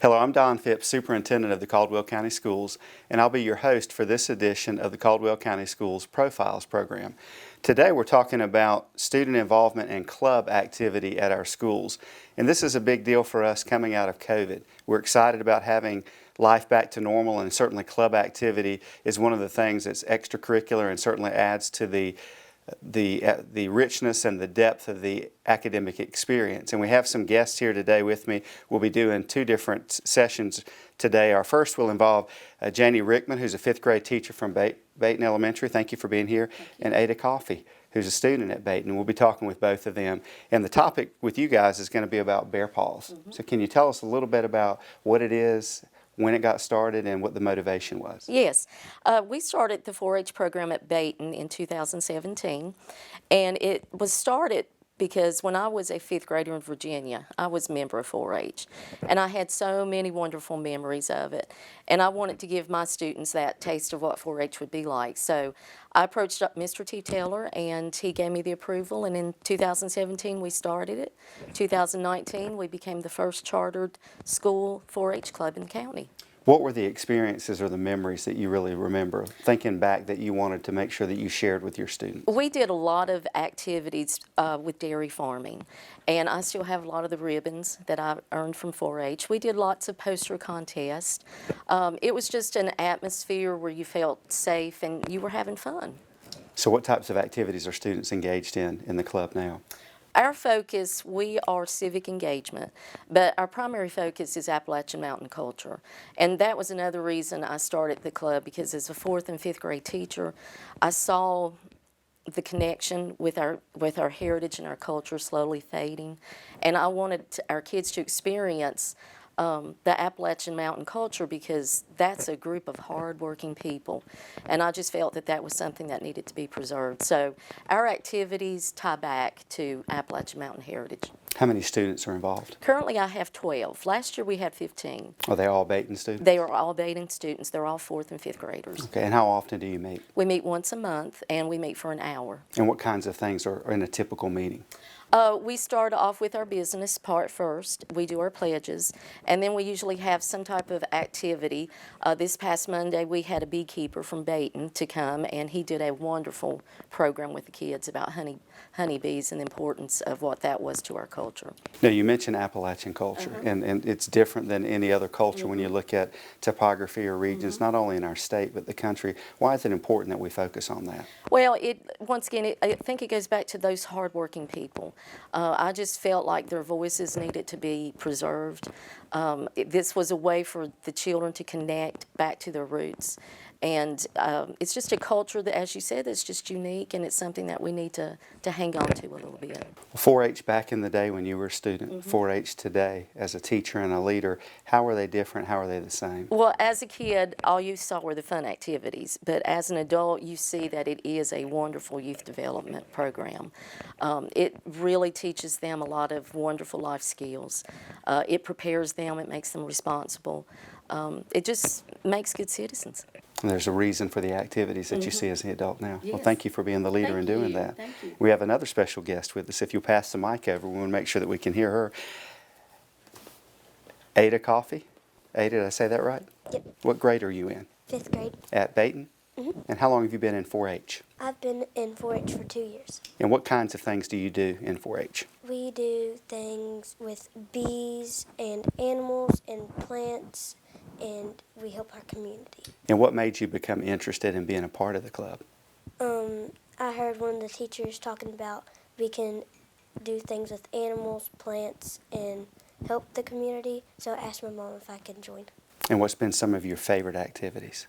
Hello, I'm Don Phipps, Superintendent of the Caldwell County Schools, and I'll be your host for this edition of the Caldwell County Schools Profiles program. Today we're talking about student involvement and club activity at our schools, and this is a big deal for us coming out of COVID. We're excited about having life back to normal, and certainly club activity is one of the things that's extracurricular and certainly adds to the richness and the depth of the academic experience. And we have some guests here today with me. We'll be doing two different sessions today. Our first will involve Janie Rickman, who's a fifth grade teacher from Baton Elementary. Thank you for being here. And Ada Coffey, who's a student at Baton. We'll be talking with both of them. And the topic with you guys is going to be about bear paws. So can you tell us a little bit about what it is, when it got started, and what the motivation was? Yes. We started the 4-H program at Baton in 2017, and it was started because when I was a fifth grader in Virginia, I was a member of 4-H, and I had so many wonderful memories of it, and I wanted to give my students that taste of what 4-H would be like. So I approached up Mr. T. Taylor, and he gave me the approval, and in 2017 we started it. 2019 we became the first chartered school 4-H club in the county. What were the experiences or the memories that you really remember, thinking back, that you wanted to make sure that you shared with your students? We did a lot of activities with dairy farming, and I still have a lot of the ribbons that I earned from 4-H. We did lots of poster contests. It was just an atmosphere where you felt safe and you were having fun. So what types of activities are students engaged in the club now? Our focus, we are civic engagement, but our primary focus is Appalachian Mountain culture. And that was another reason I started the club, because as a fourth and fifth grade teacher, I saw the connection with our heritage and our culture slowly fading. And I wanted our kids to experience the Appalachian Mountain culture, because that's a group of hardworking people, and I just felt that that was something that needed to be preserved. So our activities tie back to Appalachian Mountain heritage. How many students are involved? Currently I have 12. Last year we had 15. Are they all Baton students? They are all Baton students. They're all fourth and fifth graders. Okay, and how often do you meet? We meet once a month, and we meet for an hour. And what kinds of things are in a typical meeting? We start off with our business part first. We do our pledges, and then we usually have some type of activity. This past Monday, we had a beekeeper from Baton to come, and he did a wonderful program with the kids about honeybees and the importance of what that was to our culture. Now, you mentioned Appalachian culture, and it's different than any other culture when you look at topography or regions, not only in our state but the country. Why is it important that we focus on that? Well, once again, I think it goes back to those hardworking people. I just felt like their voices needed to be preserved. This was a way for the children to connect back to their roots. And it's just a culture that, as you said, that's just unique, and it's something that we need to hang on to a little bit. 4-H back in the day when you were a student, 4-H today as a teacher and a leader, how are they different? How are they the same? Well, as a kid, all you saw were the fun activities, but as an adult, you see that it is a wonderful youth development program. It really teaches them a lot of wonderful life skills. It prepares them, it makes them responsible. It just makes good citizens. And there's a reason for the activities that you see as an adult now. Yes. Well, thank you for being the leader in doing that. Thank you. We have another special guest with us. If you'll pass the mic over, we want to make sure that we can hear her. Ada Coffey. Ada, did I say that right? Yep. What grade are you in? Fifth grade. At Baton? And how long have you been in 4-H? I've been in 4-H for 2 years. And what kinds of things do you do in 4-H? We do things with bees and animals and plants, and we help our community. And what made you become interested in being a part of the club? I heard one of the teachers talking about we can do things with animals, plants, and help the community, so I asked my mom if I could join. And what's been some of your favorite activities?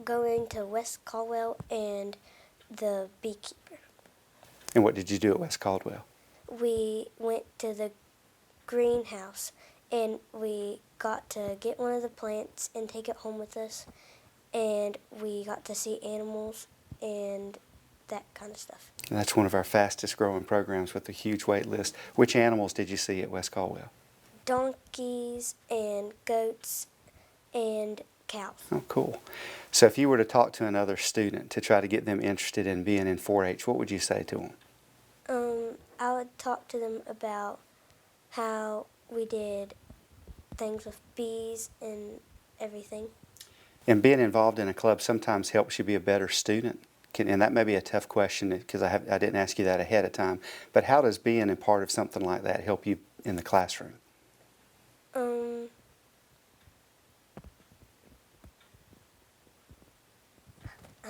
Going to West Caldwell and the beekeeper. And what did you do at West Caldwell? We went to the greenhouse, and we got to get one of the plants and take it home with us, and we got to see animals and that kind of stuff. And that's one of our fastest growing programs with a huge wait list. Which animals did you see at West Caldwell? Donkeys and goats and cows. Oh, cool. So if you were to talk to another student to try to get them interested in being in 4-H, what would you say to them? I would talk to them about how we did things with bees and everything. And being involved in a club sometimes helps you be a better student. And that may be a tough question because I didn't ask you that ahead of time. But how does being a part of something like that help you in the classroom? I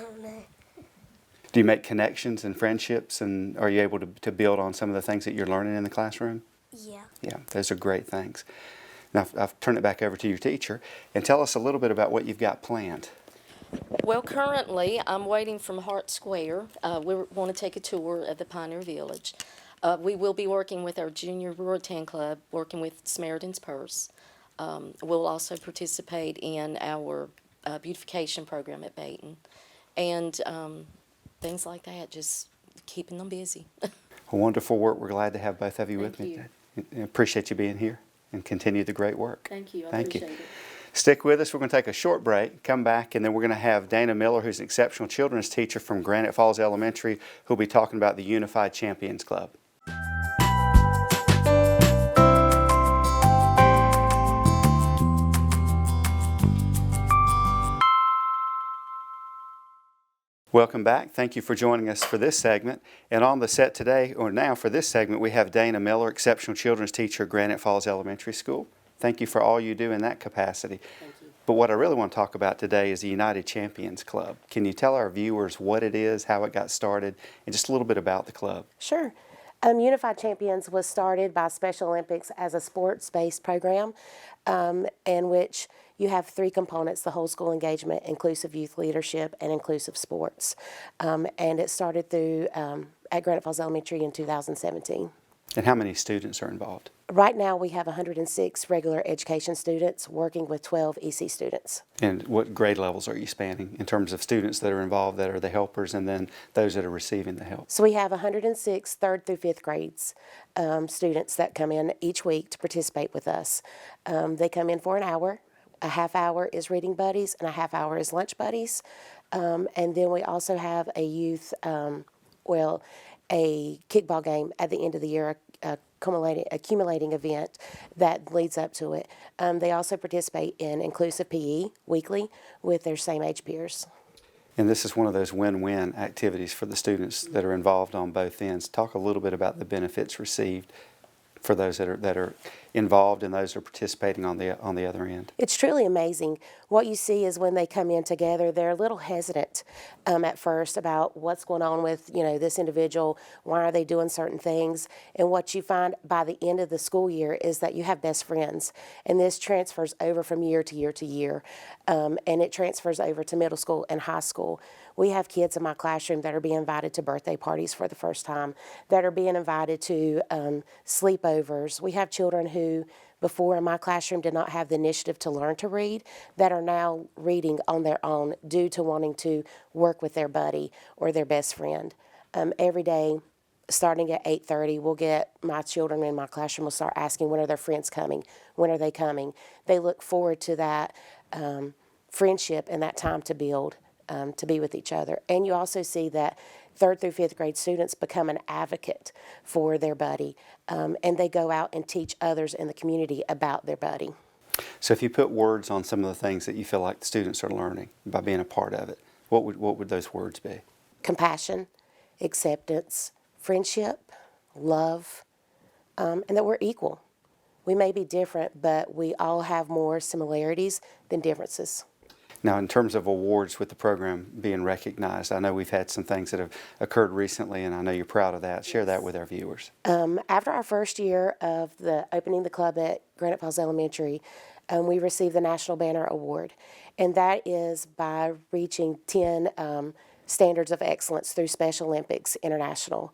don't know. Do you make connections and friendships, and are you able to build on some of the things that you're learning in the classroom? Yeah. Yeah, those are great things. Now, I've turned it back over to your teacher, and tell us a little bit about what you've got planned. Well, currently, I'm waiting from Hart Square. We want to take a tour of the Pioneer Village. We will be working with our Junior Ruritan Club, working with Samaritan's Purse. We'll also participate in our beautification program at Baton. And things like that, just keeping them busy. Wonderful work. We're glad to have both of you with Thank me you. today. Appreciate you being here, and continue the great work. Thank you. I Thank you. appreciate it. Stick with us. We're going to take a short break, come back, and then we're going to have Dana Miller, who's an exceptional children's teacher from Granite Falls Elementary, who'll be talking about the Unified Champions Club. Welcome back. Thank you for joining us for this segment. And on the set today, or now for this segment, we have Dana Miller, exceptional children's teacher at Granite Falls Elementary School. Thank you for all you do in that capacity. Thank you. But what I really want to talk about today is the United Champions Club. Can you tell our viewers what it is, how it got started, and just a little bit about the club? Sure. Unified Champions was started by Special Olympics as a sports-based program in which you have three components: the whole school engagement, inclusive youth leadership, and inclusive sports. And it started through at Granite Falls Elementary in 2017. And how many students are involved? Right now we have 106 regular education students working with 12 EC students. And what grade levels are you spanning in terms of students that are involved, that are the helpers, and then those that are receiving the help? So we have 106 third through fifth grades students that come in each week to participate with us. They come in for an hour. A half hour is reading buddies and a half hour is lunch buddies. And then we also have a youth, a kickball game at the end of the year, accumulating event that leads up to it. They also participate in inclusive PE weekly with their same age peers. And this is one of those win-win activities for the students that are involved on both ends. Talk a little bit about the benefits received for those that are involved and those that are participating on the other end. It's truly amazing. What you see is when they come in together, they're a little hesitant at first about what's going on with this individual. Why are they doing certain things? And what you find by the end of the school year is that you have best friends, and this transfers over from year to year to year, and it transfers over to middle school and high school. We have kids in my classroom that are being invited to birthday parties for the first time, that are being invited to sleepovers. We have children who before in my classroom did not have the initiative to learn to read, that are now reading on their own due to wanting to work with their buddy or their best friend. Every day, starting at 8:30, we'll get my children in my classroom will start asking, when are their friends coming? When are they coming? They look forward to that friendship and that time to build, to be with each other. And you also see that third through fifth grade students become an advocate for their buddy, and they go out and teach others in the community about their buddy. So if you put words on some of the things that you feel like the students are learning by being a part of it, what would those words be? Compassion, acceptance, friendship, love, and that we're equal. We may be different, but we all have more similarities than differences. Now, in terms of awards with the program being recognized, I know we've had some things that have occurred recently, and I know you're proud of that. Share that with our viewers. After our first year of opening the club at Granite Falls Elementary, we received the National Banner Award, and that is by reaching 10 standards of excellence through Special Olympics International.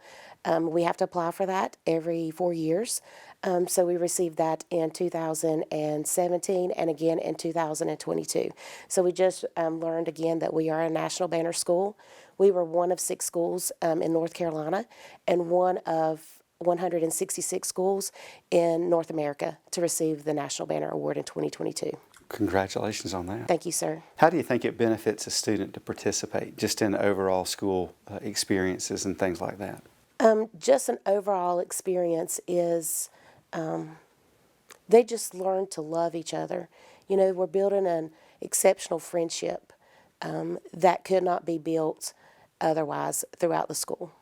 We have to apply for that every 4 years. So we received that in 2017 and again in 2022. So we just learned again that we are a National Banner School. We were one of 6 schools in North Carolina and one of 166 schools in North America to receive the National Banner Award in 2022. Congratulations on that. Thank you, sir. How do you think it benefits a student to participate just in overall school experiences and things like that? Just an overall experience is they just learn to love each other. You know, we're building an exceptional friendship that could not be built otherwise throughout the school.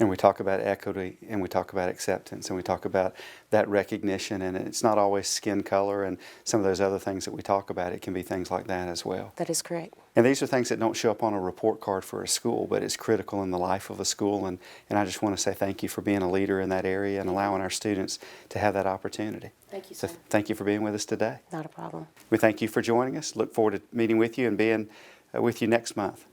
And we talk about equity, and we talk about acceptance, and we talk about that recognition, and it's not always skin color and some of those other things that we talk about. It can be things like that as well. That is correct. And these are things that don't show up on a report card for a school, but it's critical in the life of a school, and I just want to say thank you for being a leader in that area and allowing our students to have that opportunity. Thank you, So sir. thank you for being with us today. Not a problem. We thank you for joining us. Look forward to meeting with you and being with you next month.